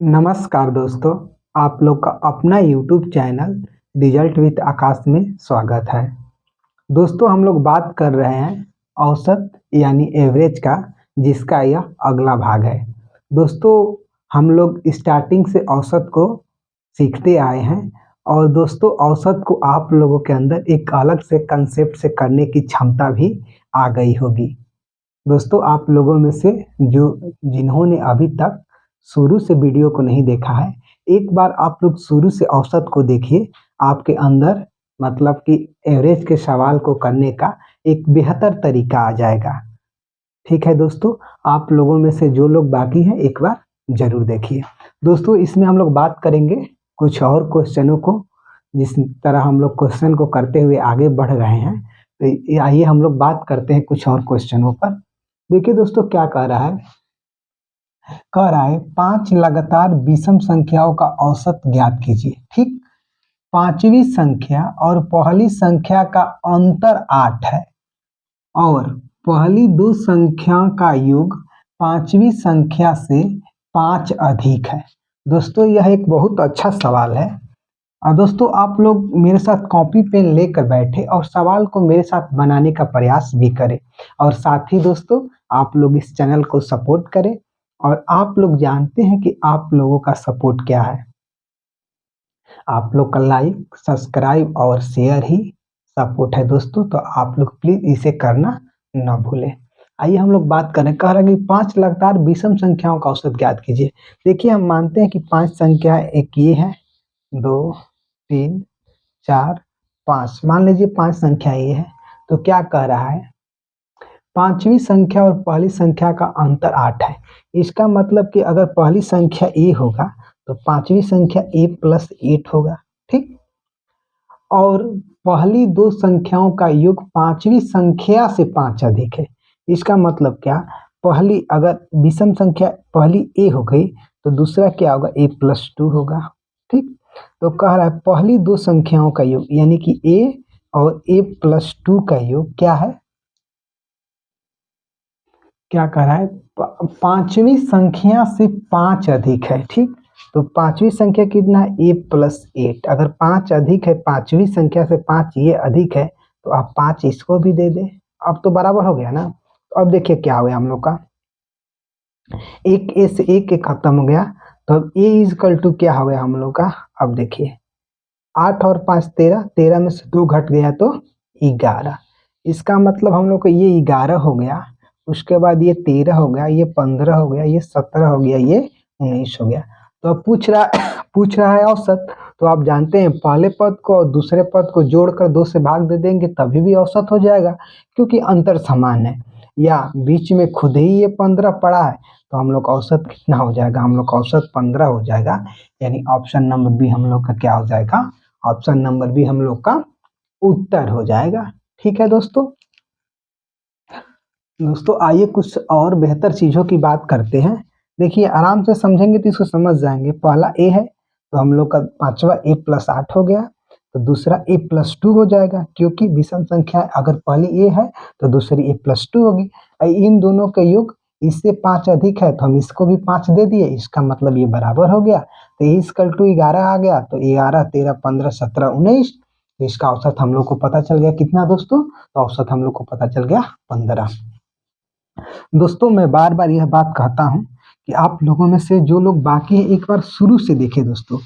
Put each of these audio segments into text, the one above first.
नमस्कार दोस्तों, आप लोग का अपना यूट्यूब चैनल रिजल्ट विद आकाश में स्वागत है। दोस्तों हम लोग बात कर रहे हैं औसत यानी एवरेज का, जिसका यह अगला भाग है। दोस्तों हम लोग स्टार्टिंग से औसत को सीखते आए हैं और दोस्तों औसत को आप लोगों के अंदर एक अलग से कंसेप्ट से करने की क्षमता भी आ गई होगी। दोस्तों आप लोगों में से जिन्होंने अभी तक शुरू से वीडियो को नहीं देखा है, एक बार आप लोग शुरू से औसत को देखिए। आपके अंदर मतलब कि एवरेज के सवाल को करने का एक बेहतर तरीका आ जाएगा। ठीक है दोस्तों, आप लोगों में से जो लोग बाकी हैं एक बार जरूर देखिए। दोस्तों इसमें हम लोग बात करेंगे कुछ और क्वेश्चनों को, जिस तरह हम लोग क्वेश्चन को करते हुए आगे बढ़ रहे हैं। तो आइए हम लोग बात करते हैं कुछ और क्वेश्चनों पर। देखिए दोस्तों क्या कह रहा है 5 लगातार विषम संख्याओं का औसत ज्ञात कीजिए। ठीक, पांचवी संख्या और पहली संख्या का अंतर 8 है और पहली दो संख्या का योग पांचवी संख्या से 5 अधिक है। दोस्तों यह एक बहुत अच्छा सवाल है और दोस्तों आप लोग मेरे साथ कॉपी पेन लेकर बैठे और सवाल को मेरे साथ बनाने का प्रयास भी करें और साथ ही दोस्तों आप लोग इस चैनल को सपोर्ट करें। और आप लोग जानते हैं कि आप लोगों का सपोर्ट क्या है, आप लोग का लाइक सब्सक्राइब और शेयर ही सपोर्ट है दोस्तों। तो आप लोग प्लीज इसे करना ना भूलें। आइए हम लोग बात करें, कह रहा है कि 5 लगातार विषम संख्याओं का औसत ज्ञात कीजिए। देखिए हम मानते हैं कि 5 संख्या, एक ये है, 2 3 4 5, मान लीजिए 5 संख्या ये है। तो क्या कह रहा है, पांचवी संख्या और पहली संख्या का अंतर 8 है। इसका मतलब कि अगर पहली संख्या ए होगा तो पांचवी संख्या ए प्लस 8 होगा। ठीक, और पहली दो संख्याओं का योग पांचवी संख्या से 5 अधिक है। इसका मतलब क्या, पहली अगर विषम संख्या पहली ए हो गई तो दूसरा क्या होगा, ए प्लस 2 होगा। ठीक, तो कह रहा है पहली दो संख्याओं का योग यानी कि ए और ए प्लस 2 का योग क्या है, क्या कह रहा है, पांचवी संख्या से 5 अधिक है। ठीक, तो पांचवी संख्या कितना है, ए प्लस 8। अगर 5 अधिक है, पांचवी संख्या से 5 ये अधिक है तो आप 5 इसको भी दे दे। अब तो बराबर हो गया ना। तो अब देखिए क्या हुआ हम लोग का, एक ए से एक खत्म हो गया तो अब ए इजकल टू क्या हो गया हम लोग का। अब देखिए 8 और 5 13, 13 में से 2 घट गया तो 11। इसका मतलब हम लोग को ये 11 हो गया, उसके बाद ये 13 हो गया, ये 15 हो गया, ये 17 हो गया, ये 19 हो गया। तो अब पूछ रहा है औसत। तो आप जानते हैं पहले पद को और दूसरे पद को जोड़कर 2 से भाग दे देंगे तभी भी औसत हो जाएगा, क्योंकि अंतर समान है। या बीच में खुद ही ये 15 पड़ा है तो हम लोग का औसत कितना हो जाएगा, हम लोग का औसत 15 हो जाएगा। यानी ऑप्शन नंबर बी हम लोग का क्या हो जाएगा, ऑप्शन नंबर बी हम लोग का उत्तर हो जाएगा। ठीक है दोस्तों, आइए कुछ और बेहतर चीजों की बात करते हैं। देखिए आराम से समझेंगे तो इसको समझ जाएंगे। पहला ए है तो हम लोग का पांचवा ए प्लस 8 हो गया, तो दूसरा ए प्लस 2 हो जाएगा, क्योंकि विषम संख्या अगर पहली ए है तो दूसरी ए प्लस 2 होगी। इन दोनों के योग इससे 5 अधिक है तो हम इसको भी 5 दे दिए, इसका मतलब ये बराबर हो गया। तो ए इक्वल टू 11 आ गया, तो 11 13 15 17 19। तो इसका औसत हम लोग को पता चल गया कितना दोस्तों, तो औसत हम लोग को पता चल गया 15। दोस्तों मैं बार बार यह बात कहता हूँ कि आप लोगों में से जो लोग बाकी हैं एक बार शुरू से देखें दोस्तों,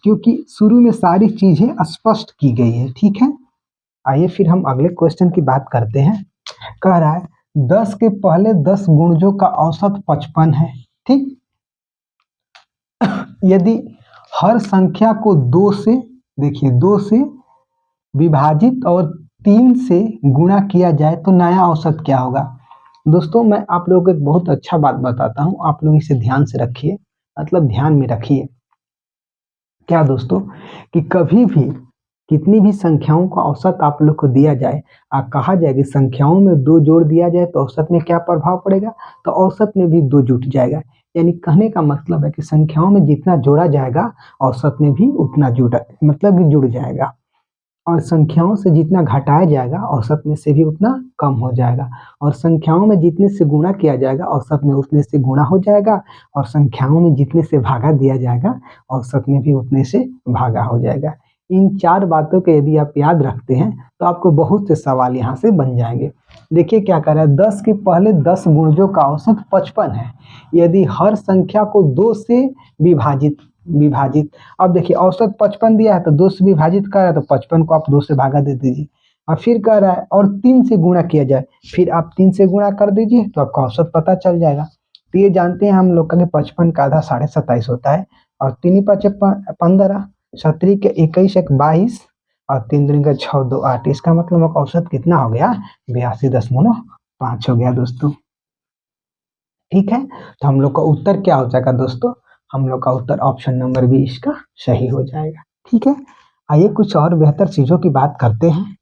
क्योंकि शुरू में सारी चीजें स्पष्ट की गई है। ठीक है, आइए फिर हम अगले क्वेश्चन की बात करते हैं। कह रहा है 10 के पहले 10 गुणजों का औसत 55 है। ठीक, यदि हर संख्या को 2 से, देखिए 2 से विभाजित और 3 से गुणा किया जाए तो नया औसत क्या होगा। दोस्तों मैं आप लोगों को एक बहुत अच्छा बात बताता हूँ, आप लोग इसे ध्यान से रखिए, मतलब ध्यान में रखिए। क्या दोस्तों, कि कभी भी कितनी भी संख्याओं का औसत आप लोग को दिया जाए, कहा जाए कि संख्याओं में 2 जोड़ दिया जाए तो औसत में क्या प्रभाव पड़ेगा, तो औसत में भी 2 जुट जाएगा। यानी कहने का मतलब है कि संख्याओं में जितना जोड़ा जाएगा औसत में भी उतना जुड़ मतलब कि जुड़ जाएगा। और संख्याओं से जितना घटाया जाएगा औसत में से भी उतना कम हो जाएगा, और संख्याओं में जितने से गुणा किया जाएगा औसत में उतने से गुणा हो जाएगा, और संख्याओं में जितने से भागा दिया जाएगा औसत में भी उतने से भागा हो जाएगा। इन 4 बातों को यदि आप याद रखते हैं तो आपको बहुत से सवाल यहाँ से बन जाएंगे। देखिए क्या कर रहा है, 10 के पहले 10 गुणजों का औसत 55 है। यदि हर संख्या को 2 से विभाजित विभाजित अब देखिए औसत 55 दिया है तो 2 से विभाजित कर रहा है तो 55 को आप 2 से भागा दे दीजिए। और फिर कह रहा है और 3 से गुणा किया जाए, फिर आप 3 से गुणा कर दीजिए तो आपका औसत पता चल जाएगा। तो ये जानते हैं हम लोग का 55 का आधा 27.5 होता है, और 3 5 15, 17 के 21 1 22, और 3 3 का 6 2 8। इसका मतलब औसत कितना हो गया, 82.5 हो गया दोस्तों। ठीक है, तो हम लोग का उत्तर क्या हो जाएगा दोस्तों, हम लोग का उत्तर ऑप्शन नंबर बी इसका सही हो जाएगा। ठीक है, आइए कुछ और बेहतर चीजों की बात करते हैं।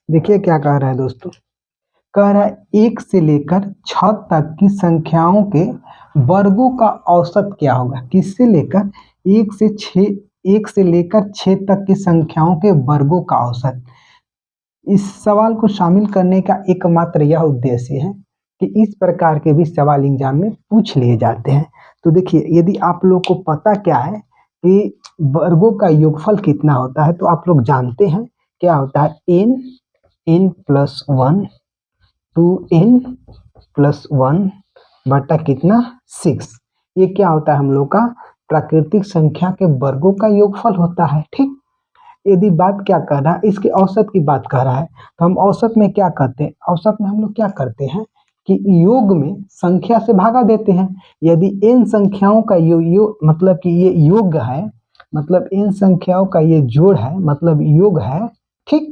देखिए क्या कह रहा है दोस्तों, कह रहा है 1 से लेकर 6 तक की संख्याओं के वर्गों का औसत क्या होगा। किससे लेकर 1 से 6, 1 से लेकर 6 तक की संख्याओं के वर्गों का औसत। इस सवाल को शामिल करने का एकमात्र यह उद्देश्य है कि इस प्रकार के भी सवाल एग्जाम में पूछ लिए जाते हैं। तो देखिए यदि आप लोग को पता क्या है कि वर्गों का योगफल कितना होता है, तो आप लोग जानते हैं क्या होता है, n प्लस 1 2n प्लस 1 बटा कितना 6। ये क्या होता है, हम लोग का प्राकृतिक संख्या के वर्गों का योगफल होता है। ठीक, यदि बात क्या कर रहा है, इसके औसत की बात कर रहा है, तो हम औसत में क्या करते हैं, औसत में हम लोग क्या करते हैं कि योग में संख्या से भागा देते हैं। यदि n संख्याओं का मतलब कि ये योग है, मतलब n संख्याओं का ये जोड़ है, मतलब योग है। ठीक,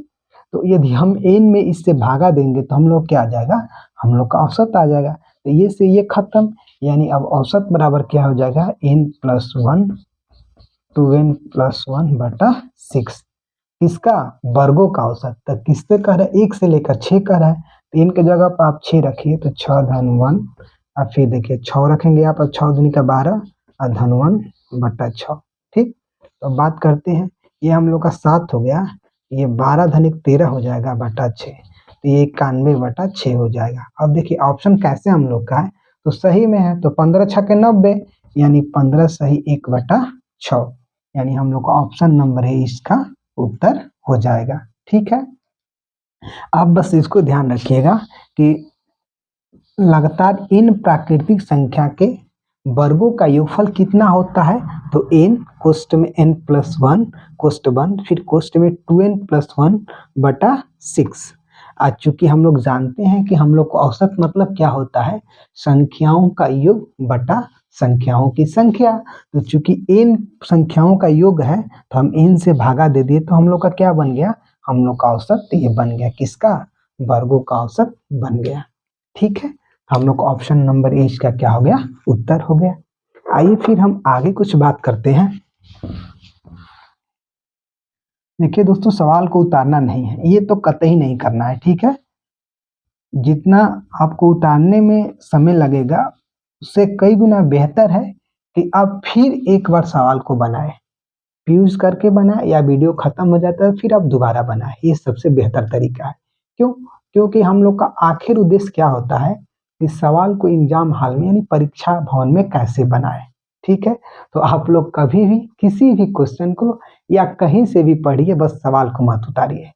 तो यदि हम n में इससे भागा देंगे तो हम लोग क्या आ जाएगा, हम लोग का औसत आ जाएगा। तो ये से ये खत्म, यानी अब औसत बराबर क्या हो जाएगा, n प्लस 1 2n प्लस 1 बटा 6। किसका, वर्गों का औसत। तो किससे कह रहा है, 1 से लेकर 6 कह रहा है, तो इनके जगह पर आप 6 रखिए तो 6 धन 1, और फिर देखिए 6 रखेंगे यहाँ पर, 6 दूनी का 12 और धन 1 बटा 6। ठीक, तो बात करते हैं, ये हम लोग का 7 हो गया, ये 12 धन 1 13 हो जाएगा बटा 6, तो ये 91 बटा 6 हो जाएगा। अब देखिए ऑप्शन कैसे हम लोग का है, तो सही में है, तो 15 6 के 90, यानी 15 सही 1 बटा 6, यानी हम लोग का ऑप्शन नंबर है इसका उत्तर हो जाएगा। ठीक है, आप बस इसको ध्यान रखिएगा कि लगातार इन प्राकृतिक संख्या के वर्गों का योगफल कितना होता है, तो n कोष्ठ में n प्लस 1 कोष्ठ 1, फिर कोष्ठ में 2n प्लस 1 बटा 6। आज चूंकि हम लोग जानते हैं कि हम लोग को औसत मतलब क्या होता है, संख्याओं का योग बटा संख्याओं की संख्या। तो चूंकि n संख्याओं का योग है तो हम n से भागा दे दिए, तो हम लोग का क्या बन गया, हम लोग का औसत ये बन गया, किसका, वर्गों का औसत बन गया। ठीक है, हम लोग ऑप्शन नंबर ए इसका क्या हो गया, उत्तर हो गया। आइए फिर हम आगे कुछ बात करते हैं। देखिए दोस्तों, सवाल को उतारना नहीं है, ये तो कतई नहीं करना है। ठीक है, जितना आपको उतारने में समय लगेगा उससे कई गुना बेहतर है कि आप फिर एक बार सवाल को बनाए, फ्यूज करके बनाए, या वीडियो खत्म हो जाता है फिर आप दोबारा बनाए, ये सबसे बेहतर तरीका है। क्यों, क्योंकि हम लोग का आखिर उद्देश्य क्या होता है कि सवाल को एग्जाम हॉल में यानी परीक्षा भवन में कैसे बनाए। ठीक है, तो आप लोग कभी भी किसी भी क्वेश्चन को या कहीं से भी पढ़िए, बस सवाल को मत उतारिए।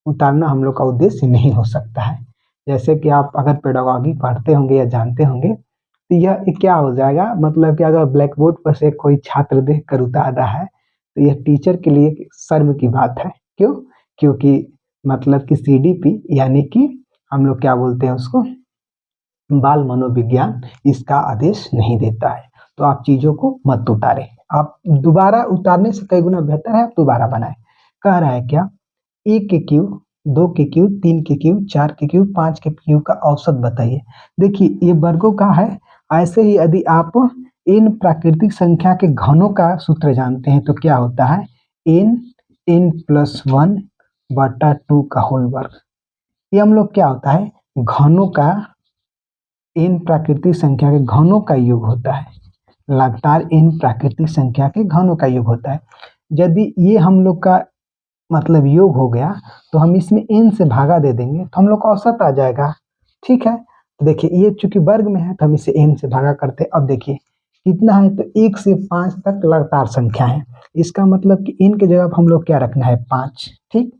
उतारना हम लोग का उद्देश्य नहीं हो सकता है। जैसे कि आप अगर पेडागॉजी पढ़ते होंगे या जानते होंगे, तो यह क्या हो जाएगा, मतलब कि अगर ब्लैक बोर्ड पर से कोई छात्र देख कर उतार रहा है तो यह टीचर के लिए शर्म की बात है। क्यों, क्योंकि मतलब कि सीडीपी यानी कि हम लोग क्या बोलते हैं उसको, बाल मनोविज्ञान इसका आदेश नहीं देता है। तो आप चीजों को मत उतारें, आप दोबारा उतारने से कई गुना बेहतर है आप दोबारा बनाएं। कह रहा है क्या, 1 के क्यूब, 2 के क्यूब, 3 के क्यूब, 4 के क्यूब, 5 के क्यूब का औसत बताइए। देखिए ये वर्गों का है। ऐसे ही यदि आप इन प्राकृतिक संख्या के घनों का सूत्र जानते हैं तो क्या होता है, n प्लस 1 बटा 2 का होल वर्ग। ये हम लोग क्या होता है, घनों का, इन प्राकृतिक संख्या के घनों का योग होता है। लगातार इन प्राकृतिक संख्या के घनों का योग होता है। यदि ये हम लोग का मतलब योग हो गया तो हम इसमें n से भागा दे देंगे तो हम लोग का औसत आ जाएगा। ठीक है, तो देखिए ये चूंकि वर्ग में है तो हम इसे n से भागा करते हैं। अब देखिए कितना है, तो 1 से 5 तक लगातार संख्या है। इसका मतलब कि n की जगह हम लोग क्या रखना है, 5। ठीक,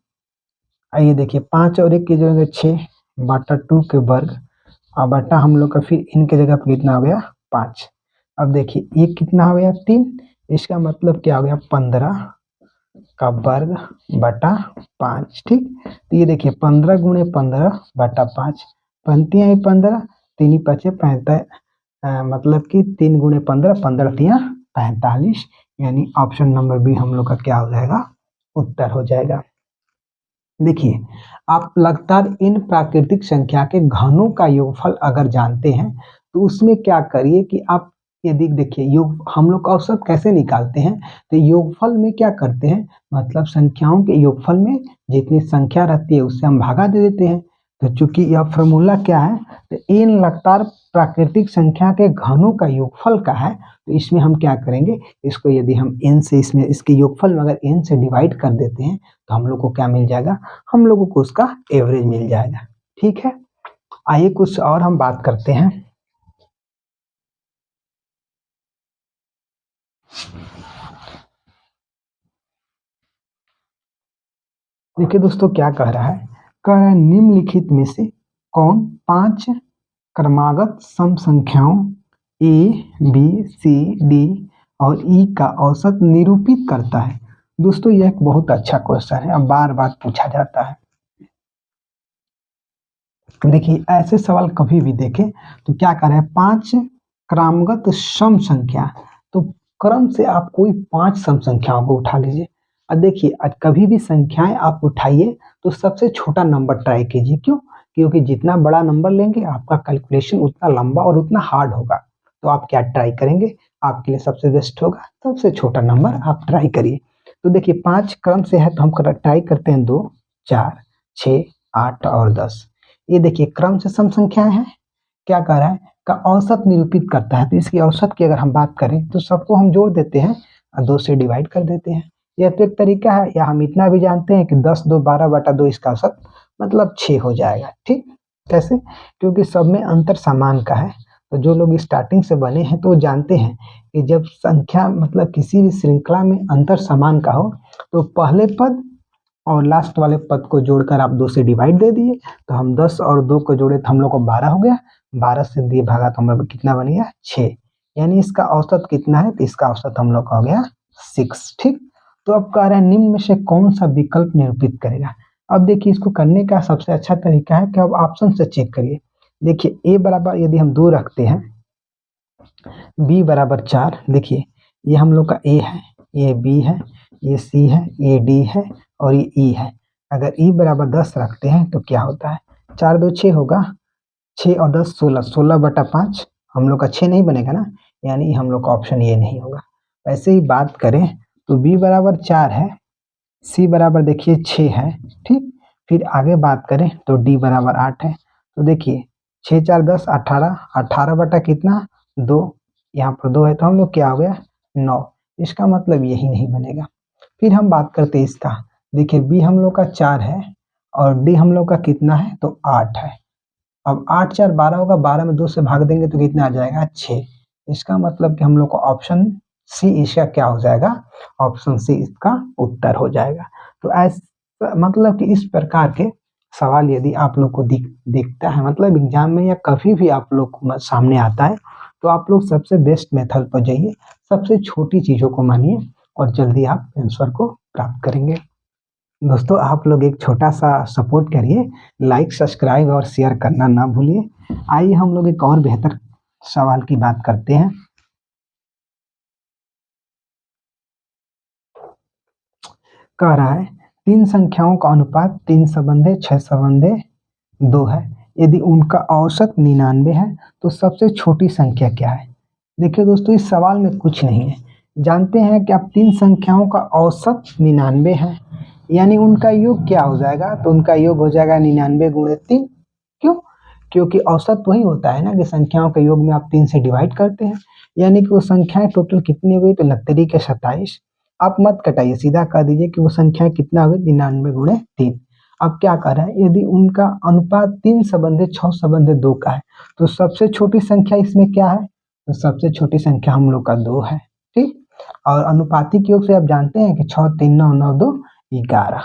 आइए देखिए 5 और 1 की जगह 6 बटा 2 के वर्ग और बटा हम लोग का फिर n की जगह पे कितना हो गया, 5। अब देखिए ये कितना हो गया, 3। इसका मतलब क्या हो गया, 15 का वर्ग बटा 5। ठीक, तो ये देखिए 15 गुणे 15 बटा 5, पंक्तियां ही 15, 3 पचे 45, मतलब कि 3 गुणे 15, 15 तिया 45, यानी ऑप्शन नंबर बी हम लोग का क्या हो जाएगा, उत्तर हो जाएगा। देखिए आप लगातार इन प्राकृतिक संख्या के घनों का योगफल अगर जानते हैं तो उसमें क्या करिए कि आप यदि देखिए योग हम लोग औसत कैसे निकालते हैं, तो योगफल में क्या करते हैं, मतलब संख्याओं के योगफल में जितनी संख्या रहती है उससे हम भागा दे देते हैं। तो चूंकि यह फॉर्मूला क्या है, तो इन लगातार प्राकृतिक संख्या के घनों का योगफल का है, तो इसमें हम क्या करेंगे, इसको यदि हम n से इसमें इसके योगफल में अगर n से डिवाइड कर देते हैं तो हम लोग को क्या मिल जाएगा, हम लोगों को उसका एवरेज मिल जाएगा। ठीक है, आइए कुछ और हम बात करते हैं। देखिए दोस्तों क्या कह रहा है, निम्नलिखित में से कौन 5 क्रमागत सम संख्याओं ए बी सी डी और ई का औसत निरूपित करता है। दोस्तों यह एक बहुत अच्छा क्वेश्चन है, अब बार बार पूछा जाता है। देखिए ऐसे सवाल कभी भी देखें तो क्या कर रहे हैं, 5 क्रमगत सम संख्या, तो क्रम से आप कोई 5 सम संख्याओं को उठा लीजिए। अब देखिए आज कभी भी संख्याएं आप उठाइए तो सबसे छोटा नंबर ट्राई कीजिए। क्यों, क्योंकि जितना बड़ा नंबर लेंगे आपका कैलकुलेशन उतना लंबा और उतना हार्ड होगा। तो आप क्या ट्राई करेंगे, आपके लिए सबसे बेस्ट होगा सबसे छोटा नंबर आप ट्राई करिए। तो देखिए 5 क्रम से है तो हम ट्राई करते हैं 2 4 6 8 और 10। ये देखिए क्रम से सम संख्याएं हैं, क्या कह रहा है, का औसत निरूपित करता है। तो इसकी औसत की अगर हम बात करें तो सबको हम जोड़ देते हैं और 2 से डिवाइड कर देते हैं। यह तो एक तरीका है, या हम इतना भी जानते हैं कि 10 2 12 बटा 2 इसका औसत मतलब 6 हो जाएगा। ठीक, कैसे, क्योंकि सब में अंतर समान का है। तो जो लोग स्टार्टिंग से बने हैं तो जानते हैं कि जब संख्या मतलब किसी भी श्रृंखला में अंतर समान का हो तो पहले पद और लास्ट वाले पद को जोड़कर आप 2 से डिवाइड दे दिए, तो हम 10 और 2 को जोड़े तो हम लोग को 12 हो गया, 12 से दिए भागा तो हम लोग कितना बन गया, 6। यानी इसका औसत कितना है, तो इसका औसत हम लोग का हो गया 6। ठीक, तो अब कह रहे हैं निम्न में से कौन सा विकल्प निरूपित करेगा। अब देखिए इसको करने का सबसे अच्छा तरीका है कि अब ऑप्शन से चेक करिए। देखिए ए बराबर यदि हम 2 रखते हैं, बी बराबर 4, देखिए ये हम लोग का ए है, ये बी है, ये सी है, ये डी है और ये ई है। अगर ई बराबर 10 रखते हैं तो क्या होता है, 4 2 6 होगा, 6 और 10 16, 16 बटा 5 हम लोग का 6 नहीं बनेगा ना, यानी हम लोग का ऑप्शन ये नहीं होगा। वैसे ही बात करें तो बी बराबर 4 है, सी बराबर देखिए 6 है। ठीक, फिर आगे बात करें तो डी बराबर 8 है। तो देखिए 6 4 10 18, 18 बटा कितना 2, यहाँ पर 2 है तो हम लोग क्या हो गया 9। इसका मतलब यही नहीं बनेगा। फिर हम बात करते हैं इसका, देखिए बी हम लोग का 4 है और डी हम लोग का कितना है, तो 8 है। अब 8 4 12 होगा, 12 में 2 से भाग देंगे तो कितना आ जाएगा 6। इसका मतलब कि हम लोग को ऑप्शन सी इसका क्या हो जाएगा, ऑप्शन सी इसका उत्तर हो जाएगा। तो ऐसा मतलब कि इस प्रकार के सवाल यदि आप लोग को दिखता है मतलब एग्जाम में या कभी भी आप लोग को सामने आता है, तो आप लोग सबसे बेस्ट मेथड पर जाइए, सबसे छोटी चीज़ों को मानिए और जल्दी आप आंसर को प्राप्त करेंगे। दोस्तों आप लोग एक छोटा सा सपोर्ट करिए, लाइक सब्सक्राइब और शेयर करना ना भूलिए। आइए हम लोग एक और बेहतर सवाल की बात करते हैं। कह रहा है 3 संख्याओं का अनुपात 3 संबंधे 6 संबंधे 2 है, यदि उनका औसत 99 है तो सबसे छोटी संख्या क्या है। देखिए दोस्तों इस सवाल में कुछ नहीं है, जानते हैं कि आप 3 संख्याओं का औसत 99 है, यानी उनका योग क्या हो जाएगा, तो उनका योग हो जाएगा 99 गुणे 3। क्यों, क्योंकि औसत वही होता है ना कि संख्याओं के योग में आप 3 से डिवाइड करते हैं, यानी कि वो संख्याएं टोटल कितनी हुई, तो 69 के 27। आप मत कटाइए, सीधा कह दीजिए कि वो संख्या कितना हुई, 99 गुणे 3। अब क्या कर रहा है, यदि उनका अनुपात 3 संबंधित 6 संबंधित 2 का है, तो सबसे छोटी संख्या इसमें क्या है, तो सबसे छोटी संख्या हम लोग का 2 है। ठीक, और अनुपातिक योग से आप जानते हैं कि 6 3 9 9 2 11।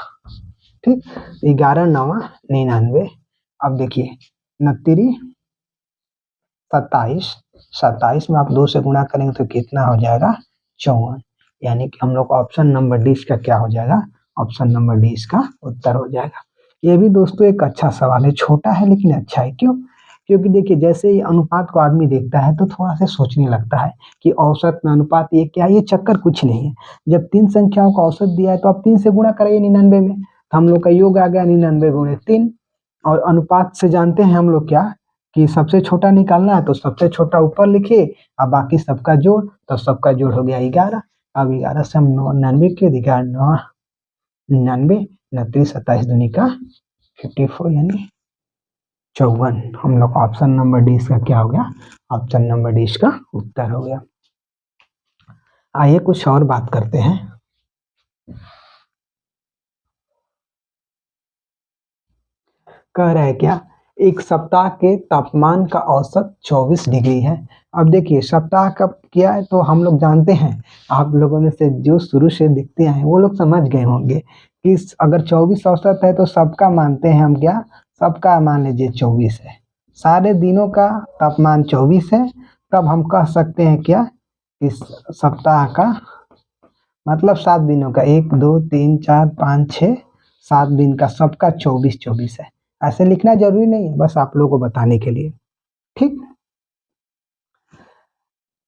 ठीक, 11 9 99। अब देखिए 69 27, 27 में आप 2 से गुणा करेंगे तो कितना हो जाएगा, 54। यानी कि हम लोग ऑप्शन नंबर डी इसका क्या हो जाएगा, ऑप्शन नंबर डी इसका उत्तर हो जाएगा। ये भी दोस्तों एक अच्छा सवाल है, छोटा है लेकिन अच्छा है। क्यों, क्योंकि देखिए जैसे ही अनुपात को आदमी देखता है तो थोड़ा सा सोचने लगता है कि औसत में अनुपात ये क्या है, ये चक्कर कुछ नहीं है। जब 3 संख्याओं का औसत दिया है तो आप 3 से गुणा कराइए 99 में, तो हम लोग का योग आ गया 99 गुणे 3। और अनुपात से जानते हैं हम लोग क्या, कि सबसे छोटा निकालना है तो सबसे छोटा ऊपर लिखिए और बाकी सबका जोड़, तो सबका जोड़ हो गया 11। अब 11 से हम 99 के 11 99, 29 27 दूनी का 54 यानी 54। हम लोग ऑप्शन नंबर डी इसका क्या हो गया, ऑप्शन नंबर डी इसका उत्तर हो गया। आइए कुछ और बात करते हैं। कह रहा है क्या, एक सप्ताह के तापमान का औसत 24 डिग्री है। अब देखिए सप्ताह कब किया है, तो हम लोग जानते हैं, आप लोगों में से जो शुरू से देखते हैं वो लोग समझ गए होंगे कि अगर 24 औसत है तो सबका मानते हैं हम क्या, सबका मान लीजिए 24 है, सारे दिनों का तापमान 24 है। तब हम कह सकते हैं क्या, इस सप्ताह का मतलब 7 दिनों का, 1 2 3 4 5 6 7 दिन का सबका 24 24 है। ऐसे लिखना जरूरी नहीं है, बस आप लोगों को बताने के लिए। ठीक,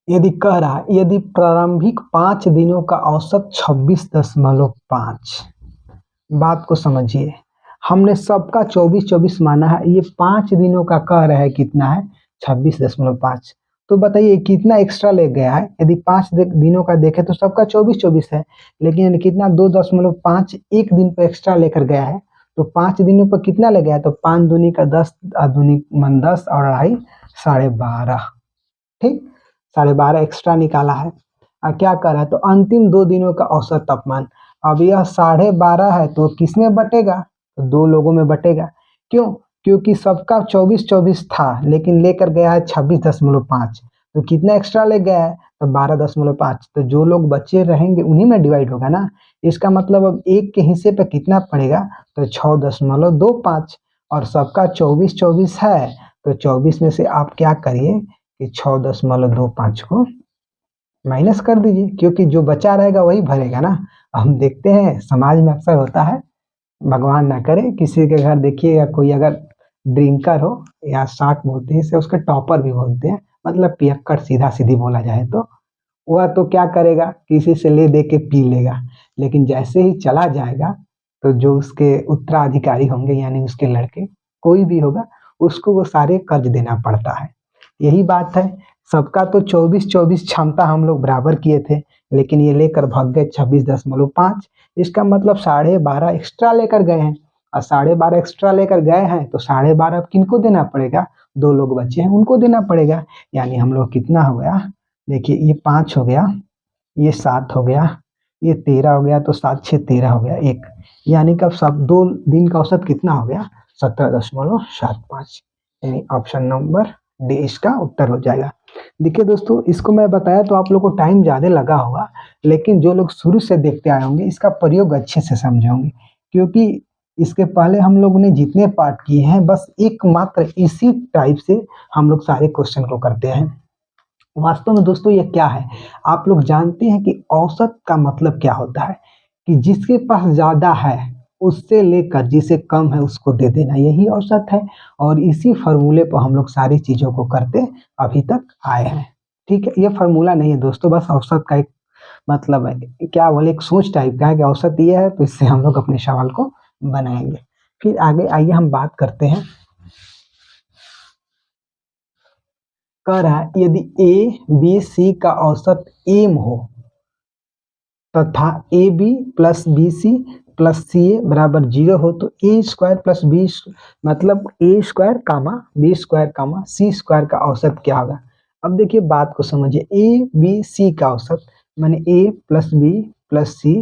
यदि कह रहा है यदि प्रारंभिक 5 दिनों का औसत 26.5, बात को समझिए, हमने सबका 24 24 माना है, ये 5 दिनों का कह रहा है कितना है, 26.5। तो बताइए कितना एक्स्ट्रा ले गया है, यदि 5 दिनों का देखें तो सबका 24 24 है, लेकिन कितना 2.5 एक दिन पर एक्स्ट्रा लेकर गया है, तो 5 दिनों पर कितना ले गया है, तो 5 दूनी का 10, दूनी मन 10 और अढ़ाई 12.5। ठीक, 12.5 एक्स्ट्रा निकाला है। और क्या कर रहा है, तो अंतिम 2 दिनों का औसत तापमान, अब यह 12.5 है तो किस में बटेगा, तो 2 लोगों में बटेगा। क्यों, क्योंकि सबका 24 24 था लेकिन लेकर गया है 26.5, तो कितना एक्स्ट्रा ले गया है, तो 12.5, तो जो लोग बचे रहेंगे उन्हीं में डिवाइड होगा ना। इसका मतलब अब एक के हिस्से पे कितना पड़ेगा, तो 6.25। और सबका 24 24 है, तो 24 में से आप क्या करिए कि 6.25 को माइनस कर दीजिए, क्योंकि जो बचा रहेगा वही भरेगा ना। हम देखते हैं समाज में अक्सर होता है, भगवान ना करे किसी के घर देखिएगा कोई अगर ड्रिंकर हो, या शार्ट बोलते हैं इसे, उसके टॉपर भी बोलते हैं, मतलब पियक्कड़ सीधा सीधी बोला जाए तो, वह तो क्या करेगा, किसी से ले दे के पी लेगा, लेकिन जैसे ही चला जाएगा तो जो उसके उत्तराधिकारी होंगे यानी उसके लड़के कोई भी होगा, उसको वो सारे कर्ज देना पड़ता है। यही बात है, सबका तो 24 24 क्षमता हम लोग बराबर किए थे, लेकिन ये लेकर भाग गए 26.5। इसका मतलब 12.5 एक्स्ट्रा लेकर गए हैं, और 12.5 एक्स्ट्रा लेकर गए हैं तो 12.5 अब किनको देना पड़ेगा, 2 लोग बचे हैं उनको देना पड़ेगा। यानी हम लोग कितना हो गया, देखिए ये 5 हो गया, ये 7 हो गया, ये 13 हो गया, तो 7 6 13 हो गया एक, यानी कि अब सब 2 दिन का औसत कितना हो गया, 17.75। यानी ऑप्शन नंबर डी इसका उत्तर हो जाएगा। देखिए दोस्तों, इसको मैं बताया तो आप लोग को टाइम ज़्यादा लगा होगा, लेकिन जो लोग शुरू से देखते आए होंगे इसका प्रयोग अच्छे से समझे होंगे, क्योंकि इसके पहले हम लोग ने जितने पार्ट किए हैं बस एकमात्र इसी टाइप से हम लोग सारे क्वेश्चन को करते हैं। वास्तव में दोस्तों ये क्या है, आप लोग जानते हैं कि औसत का मतलब क्या होता है, कि जिसके पास ज़्यादा है उससे लेकर जिसे कम है उसको दे देना, यही औसत है। और इसी फॉर्मूले पर हम लोग सारी चीज़ों को करते अभी तक आए हैं। ठीक है, ये फार्मूला नहीं है दोस्तों, बस औसत का एक मतलब है, क्या बोले, एक सोच टाइप का है कि औसत ये है, तो इससे हम लोग अपने सवाल को बनाएंगे। फिर आगे आइए हम बात करते हैं। कह रहा है यदि ए बी सी का औसत एम हो तथा A B plus B C plus C A बराबर 0 हो तो ए स्क्वायर प्लस बी मतलब A square comma B square comma C square का औसत क्या होगा। अब देखिए बात को समझिए, ए बी सी का औसत मैंने ए प्लस बी प्लस सी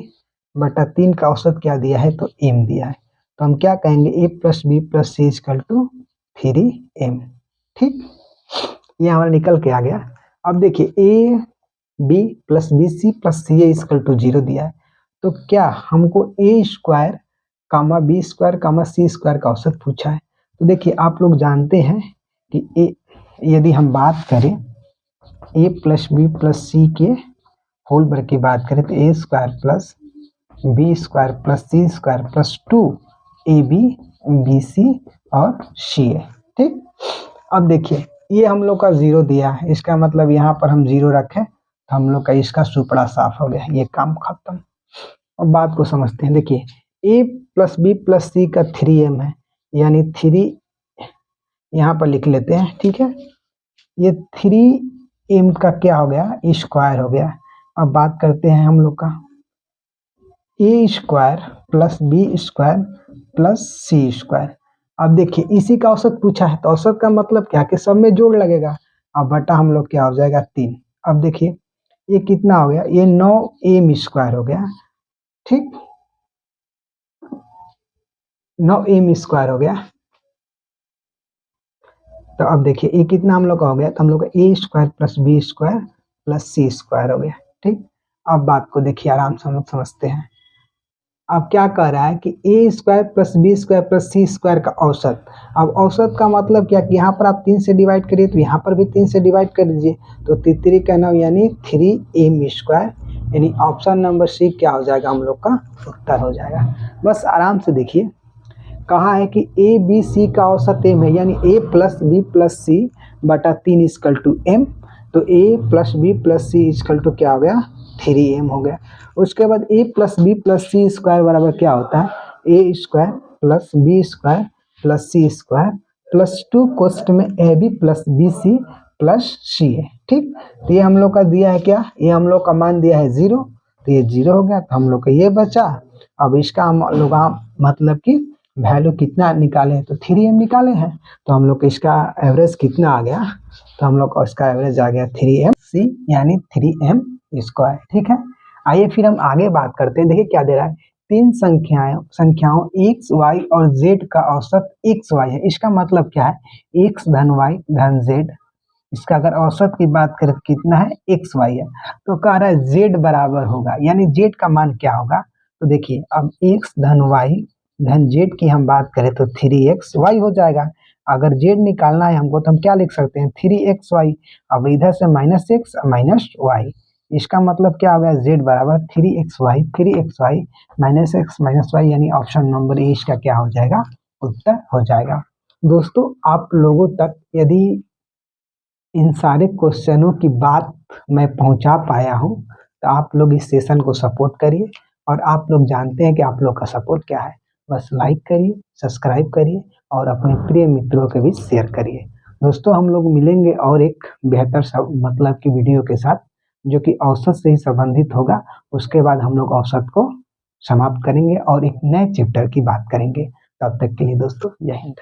बटा 3 का औसत क्या दिया है, तो एम दिया है। तो हम क्या कहेंगे, A plus B plus C equal to 3m। ठीक, ये हमारा निकल के आ गया। अब देखिए A B plus B C plus C equal to 0 दिया है, तो क्या हमको A square comma B square comma C square का औसत पूछा है। तो देखिए आप लोग जानते हैं कि ए, यदि हम बात करें A plus B plus C के होल वर्ग की बात करें तो A square plus B square plus C square plus 2 A B B C और सी है। ठीक, अब देखिए ये हम लोग का 0 दिया है, इसका मतलब यहाँ पर हम 0 रखें तो हम लोग का इसका सुपड़ा साफ हो गया, ये काम खत्म। अब बात को समझते हैं, देखिए ए प्लस बी प्लस सी का 3m है, यानी 3 यहाँ पर लिख लेते हैं। ठीक है, ये 3m का क्या हो गया, स्क्वायर हो गया। अब बात करते हैं हम लोग का A square plus B square plus C square. अब देखिए इसी का औसत पूछा है, तो औसत का मतलब क्या कि सब में जोड़ लगेगा। अब बटा हम लोग क्या हो जाएगा 3। अब देखिए ये कितना हो गया, ये 9m स्क्वायर हो गया। ठीक, 9m स्क्वायर हो गया। तो अब देखिए ये कितना हम लोग का हो गया, तो हम लोग का A square plus B square plus C square हो गया। ठीक, अब बात को देखिए आराम से हम लोग समझते हैं। अब क्या कह रहा है कि A square plus B square plus C square का औसत। अब औसत का मतलब क्या कि यहाँ पर आप 3 से डिवाइड करिए तो यहाँ पर भी 3 से डिवाइड कर दीजिए, तो 3 का 9 यानी 3m स्क्वायर, यानी ऑप्शन नंबर सी क्या हो जाएगा, हम लोग का उत्तर हो जाएगा। बस आराम से देखिए, कहा है कि ए बी सी का औसत m है, यानी A plus B plus C बटा 3 इक्वल टू m, तो A plus B plus C equal to क्या हो गया, 3m हो गया। उसके बाद A plus B plus C square बराबर क्या होता है, A square plus B square plus C square plus 2 कोष्ट में A B plus B C plus C है। ठीक, तो ये हम लोग का दिया है क्या, ये हम लोग का मान दिया है 0, तो ये 0 हो गया, तो हम लोग का ये बचा। अब इसका हम लोग मतलब कि वैल्यू कितना निकाले हैं, तो 3m निकाले हैं, तो हम लोग का इसका एवरेज कितना आ गया, तो हम लोग का इसका एवरेज आ गया 3mc यानी 3m स्क्वायर। ठीक है, आइए फिर हम आगे बात करते हैं। देखिए क्या दे रहा है, 3 संख्याओं x y और z का औसत x y है। इसका मतलब क्या है, x धन y धन z, इसका अगर औसत की बात करें तो कितना है, x y है। तो कह रहा है z बराबर होगा, यानी z का मान क्या होगा, तो देखिए अब x धन y धन z की हम बात करें तो 3xy हो जाएगा। अगर z निकालना है हमको तो हम क्या लिख सकते हैं, 3xy। अब इधर से -x माइनस y, इसका मतलब क्या हो गया, z बराबर 3xy minus x minus y, यानी ऑप्शन नंबर ए इसका क्या हो जाएगा, उत्तर हो जाएगा। दोस्तों आप लोगों तक यदि इन सारे क्वेश्चनों की बात मैं पहुंचा पाया हूं तो आप लोग इस सेशन को सपोर्ट करिए, और आप लोग जानते हैं कि आप लोग का सपोर्ट क्या है, बस लाइक करिए, सब्सक्राइब करिए और अपने प्रिय मित्रों के बीच शेयर करिए। दोस्तों हम लोग मिलेंगे और एक बेहतर मतलब की वीडियो के साथ, जो कि औसत से ही संबंधित होगा। उसके बाद हम लोग औसत को समाप्त करेंगे और एक नए चैप्टर की बात करेंगे। तब तक के लिए दोस्तों जय हिंद।